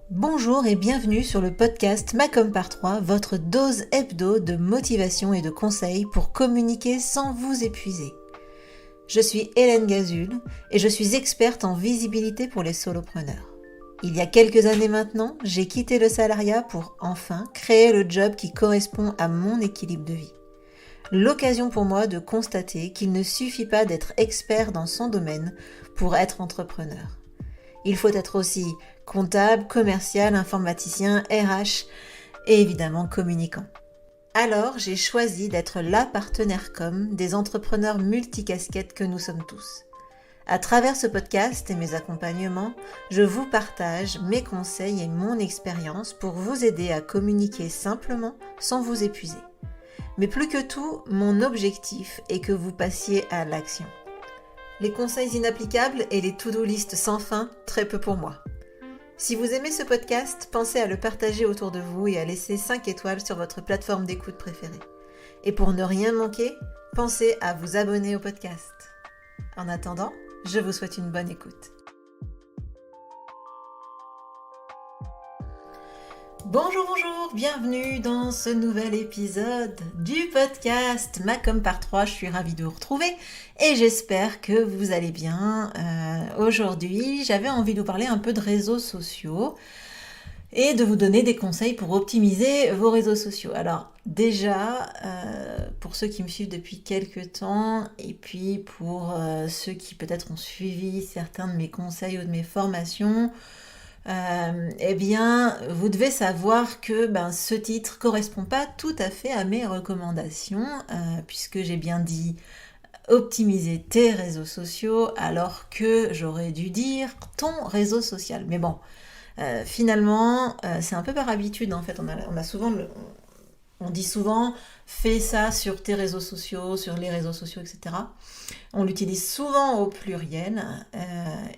Bonjour et bienvenue sur le podcast Macom par 3, votre dose hebdo de motivation et de conseils pour communiquer sans vous épuiser. Je suis Hélène Gazul et je suis experte en visibilité pour les solopreneurs. Il y a quelques années maintenant, j'ai quitté le salariat pour enfin créer le job qui correspond à mon équilibre de vie. L'occasion pour moi de constater qu'il ne suffit pas d'être expert dans son domaine pour être entrepreneur. Il faut être aussi comptable, commercial, informaticien, RH et évidemment communicant. Alors, j'ai choisi d'être la partenaire com des entrepreneurs multicasquettes que nous sommes tous. À travers ce podcast et mes accompagnements, je vous partage mes conseils et mon expérience pour vous aider à communiquer simplement sans vous épuiser. Mais plus que tout, mon objectif est que vous passiez à l'action. Les conseils inapplicables et les to-do list sans fin, très peu pour moi. Si vous aimez ce podcast, pensez à le partager autour de vous et à laisser 5 étoiles sur votre plateforme d'écoute préférée. Et pour ne rien manquer, pensez à vous abonner au podcast. En attendant, je vous souhaite une bonne écoute. Bonjour, bienvenue dans ce nouvel épisode du podcast Macom par 3. Je suis ravie de vous retrouver et j'espère que vous allez bien. Aujourd'hui, j'avais envie de vous parler un peu de réseaux sociaux et de vous donner des conseils pour optimiser vos réseaux sociaux. Alors déjà, pour ceux qui me suivent depuis quelques temps et puis pour ceux qui peut-être ont suivi certains de mes conseils ou de mes formations, eh bien, vous devez savoir que ce titre ne correspond pas tout à fait à mes recommandations, puisque j'ai bien dit optimiser tes réseaux sociaux, alors que j'aurais dû dire ton réseau social. Mais bon, finalement, c'est un peu par habitude en fait. On dit souvent fais ça sur tes réseaux sociaux, sur les réseaux sociaux, etc. On l'utilise souvent au pluriel,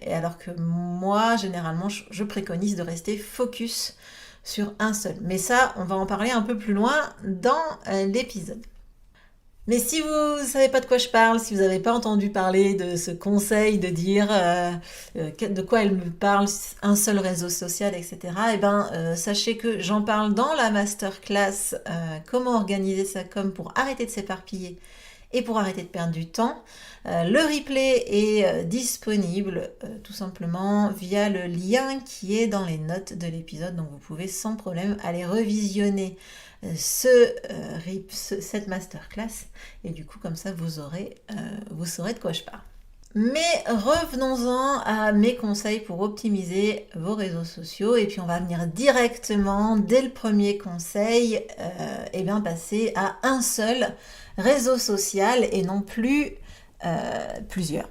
et alors que moi, généralement, je préconise de rester focus sur un seul. Mais ça, on va en parler un peu plus loin dans l'épisode. Mais si vous ne savez pas de quoi je parle, si vous n'avez pas entendu parler de ce conseil de dire de quoi elle me parle, un seul réseau social, etc., sachez que j'en parle dans la masterclass comment organiser sa com pour arrêter de s'éparpiller et pour arrêter de perdre du temps. Le replay est disponible tout simplement via le lien qui est dans les notes de l'épisode, donc vous pouvez sans problème aller revisionner cette masterclass et du coup comme ça vous saurez de quoi je parle. Mais revenons-en à mes conseils pour optimiser vos réseaux sociaux et puis on va venir directement dès le premier conseil passer à un seul réseau social et non plus plusieurs.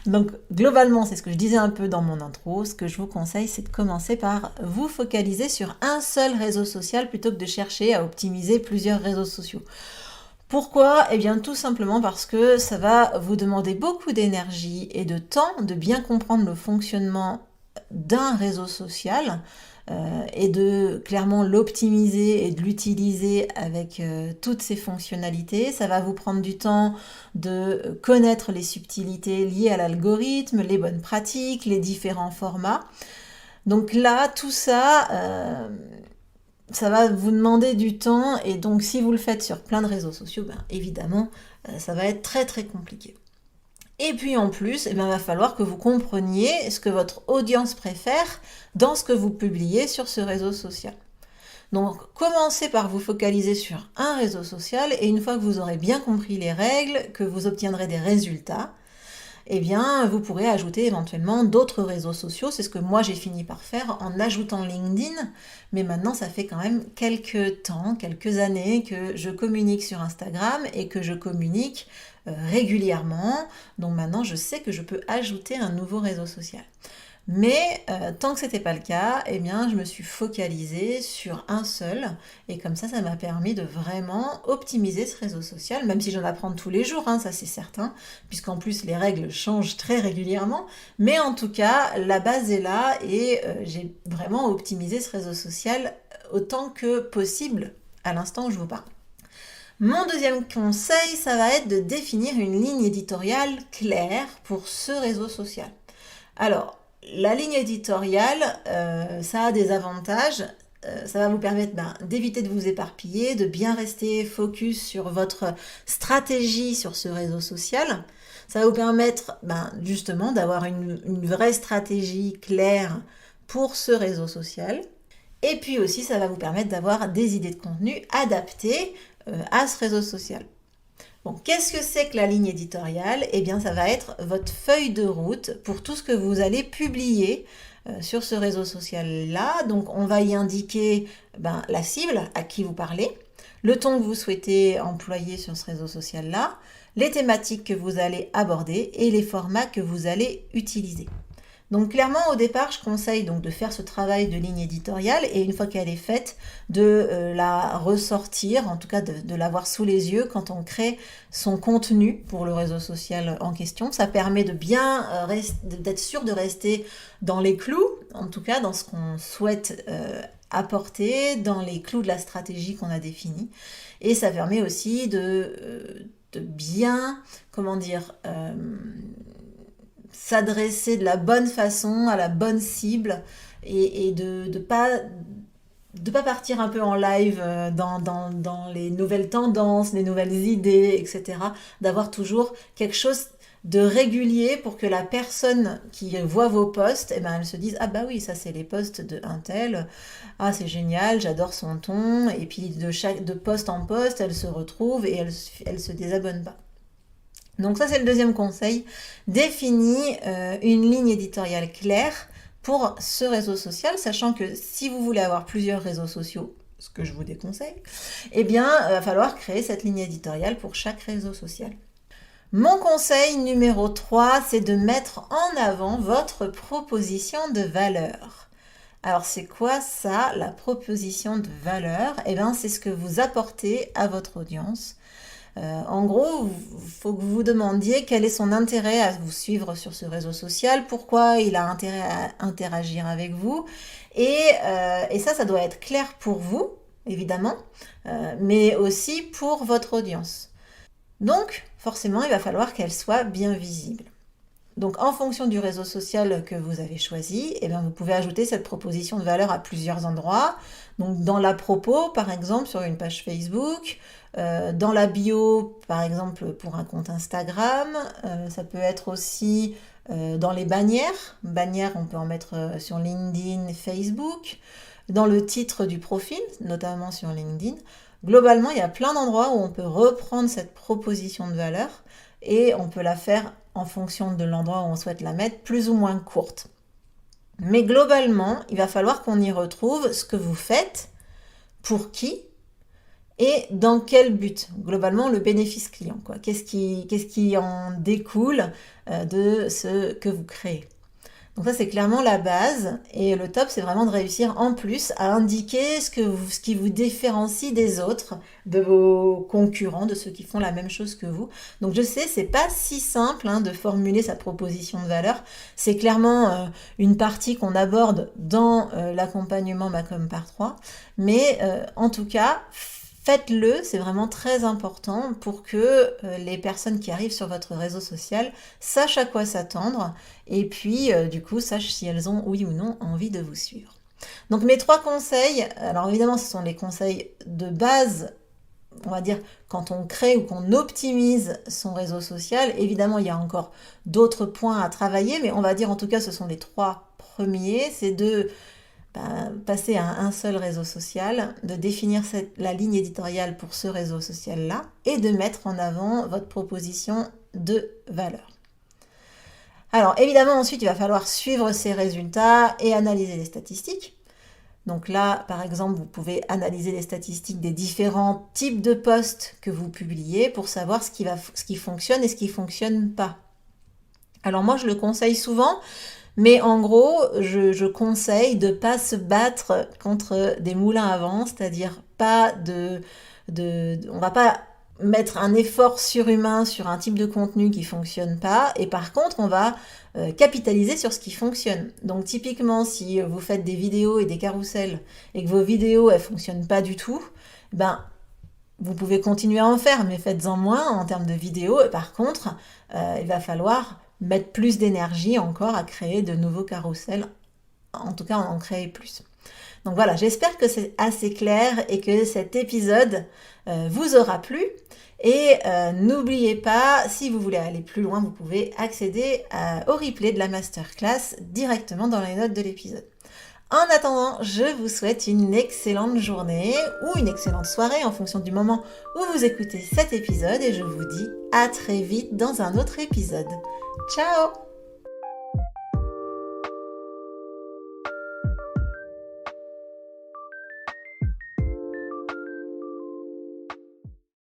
Donc globalement, c'est ce que je disais un peu dans mon intro, ce que je vous conseille, c'est de commencer par vous focaliser sur un seul réseau social plutôt que de chercher à optimiser plusieurs réseaux sociaux. Pourquoi ? Eh bien tout simplement parce que ça va vous demander beaucoup d'énergie et de temps de bien comprendre le fonctionnement d'un réseau social et de clairement l'optimiser et de l'utiliser avec toutes ses fonctionnalités. Ça va vous prendre du temps de connaître les subtilités liées à l'algorithme, les bonnes pratiques, les différents formats. Donc là, tout ça, ça va vous demander du temps et donc si vous le faites sur plein de réseaux sociaux, évidemment, ça va être très très compliqué. Et puis en plus, il va falloir que vous compreniez ce que votre audience préfère dans ce que vous publiez sur ce réseau social. Donc commencez par vous focaliser sur un réseau social et une fois que vous aurez bien compris les règles, que vous obtiendrez des résultats, vous pourrez ajouter éventuellement d'autres réseaux sociaux. C'est ce que moi j'ai fini par faire en ajoutant LinkedIn. Mais maintenant, ça fait quand même quelques années que je communique sur Instagram et que je communique régulièrement. Donc maintenant, je sais que je peux ajouter un nouveau réseau social. Mais tant que ce n'était pas le cas, je me suis focalisée sur un seul et comme ça m'a permis de vraiment optimiser ce réseau social, même si j'en apprends tous les jours, ça c'est certain, puisqu'en plus les règles changent très régulièrement, mais en tout cas la base est là et j'ai vraiment optimisé ce réseau social autant que possible à l'instant où je vous parle. Mon deuxième conseil, ça va être de définir une ligne éditoriale claire pour ce réseau social. Alors, la ligne éditoriale, ça a des avantages. Ça va vous permettre d'éviter de vous éparpiller, de bien rester focus sur votre stratégie sur ce réseau social. Ça va vous permettre justement d'avoir une vraie stratégie claire pour ce réseau social. Et puis aussi, ça va vous permettre d'avoir des idées de contenu adaptées à ce réseau social. Bon, qu'est-ce que c'est que la ligne éditoriale? Eh bien, ça va être votre feuille de route pour tout ce que vous allez publier sur ce réseau social-là. Donc, on va y indiquer la cible à qui vous parlez, le ton que vous souhaitez employer sur ce réseau social-là, les thématiques que vous allez aborder et les formats que vous allez utiliser. Donc clairement, au départ, je conseille donc de faire ce travail de ligne éditoriale et une fois qu'elle est faite, de la ressortir, en tout cas de l'avoir sous les yeux quand on crée son contenu pour le réseau social en question. Ça permet de bien d'être sûr de rester dans les clous, en tout cas dans ce qu'on souhaite apporter, dans les clous de la stratégie qu'on a définie. Et ça permet aussi de bien, s'adresser de la bonne façon à la bonne cible et de pas partir un peu en live dans les nouvelles tendances, les nouvelles idées, etc. D'avoir toujours quelque chose de régulier pour que la personne qui voit vos posts, elle se dise « Ah bah oui, ça c'est les posts de un tel, ah c'est génial, j'adore son ton » et puis de post en post, elle se retrouve et elle se désabonne pas. Donc ça c'est le deuxième conseil, définis une ligne éditoriale claire pour ce réseau social, sachant que si vous voulez avoir plusieurs réseaux sociaux, ce que je vous déconseille, eh bien il va falloir créer cette ligne éditoriale pour chaque réseau social. Mon conseil numéro 3, c'est de mettre en avant votre proposition de valeur. Alors c'est quoi ça, la proposition de valeur? Eh bien c'est ce que vous apportez à votre audience. En gros, il faut que vous vous demandiez quel est son intérêt à vous suivre sur ce réseau social, pourquoi il a intérêt à interagir avec vous. Et ça doit être clair pour vous, évidemment, mais aussi pour votre audience. Donc, forcément, il va falloir qu'elle soit bien visible. Donc, en fonction du réseau social que vous avez choisi, eh bien, vous pouvez ajouter cette proposition de valeur à plusieurs endroits. Donc, dans la propos, par exemple, sur une page Facebook, dans la bio, par exemple, pour un compte Instagram. Ça peut être aussi dans les bannières. Bannières, on peut en mettre sur LinkedIn, Facebook. Dans le titre du profil, notamment sur LinkedIn. Globalement, il y a plein d'endroits où on peut reprendre cette proposition de valeur et on peut la faire en fonction de l'endroit où on souhaite la mettre, plus ou moins courte. Mais globalement, il va falloir qu'on y retrouve ce que vous faites, pour qui et dans quel but. Globalement, le bénéfice client, quoi. Qu'est-ce qui en découle de ce que vous créez. Donc ça, c'est clairement la base. Et le top, c'est vraiment de réussir en plus à indiquer ce qui vous différencie des autres, de vos concurrents, de ceux qui font la même chose que vous. Donc je sais, c'est pas si simple de formuler sa proposition de valeur. C'est clairement une partie qu'on aborde dans l'accompagnement Macom par 3. Mais en tout cas, faites-le, c'est vraiment très important pour que les personnes qui arrivent sur votre réseau social sachent à quoi s'attendre et puis du coup sachent si elles ont oui ou non envie de vous suivre. Donc mes 3 conseils, alors évidemment ce sont les conseils de base, on va dire quand on crée ou qu'on optimise son réseau social. Évidemment il y a encore d'autres points à travailler, mais on va dire en tout cas ce sont les 3 premiers, c'est de passer à un seul réseau social, de définir la ligne éditoriale pour ce réseau social-là et de mettre en avant votre proposition de valeur. Alors évidemment ensuite il va falloir suivre ces résultats et analyser les statistiques. Donc là par exemple vous pouvez analyser les statistiques des différents types de posts que vous publiez pour savoir ce qui fonctionne et ce qui ne fonctionne pas. Alors moi je le conseille souvent. Mais en gros, je conseille de ne pas se battre contre des moulins à vent, c'est-à-dire on va pas mettre un effort surhumain sur un type de contenu qui ne fonctionne pas, et par contre, on va capitaliser sur ce qui fonctionne. Donc typiquement, si vous faites des vidéos et des carousels, et que vos vidéos, elles ne fonctionnent pas du tout, vous pouvez continuer à en faire, mais faites-en moins en termes de vidéos, et par contre, il va falloir mettre plus d'énergie encore à créer de nouveaux carousels, en tout cas en créer plus. Donc voilà, j'espère que c'est assez clair et que cet épisode vous aura plu. Et n'oubliez pas, si vous voulez aller plus loin, vous pouvez accéder au replay de la masterclass directement dans les notes de l'épisode. En attendant, je vous souhaite une excellente journée ou une excellente soirée en fonction du moment où vous écoutez cet épisode et je vous dis à très vite dans un autre épisode. Ciao!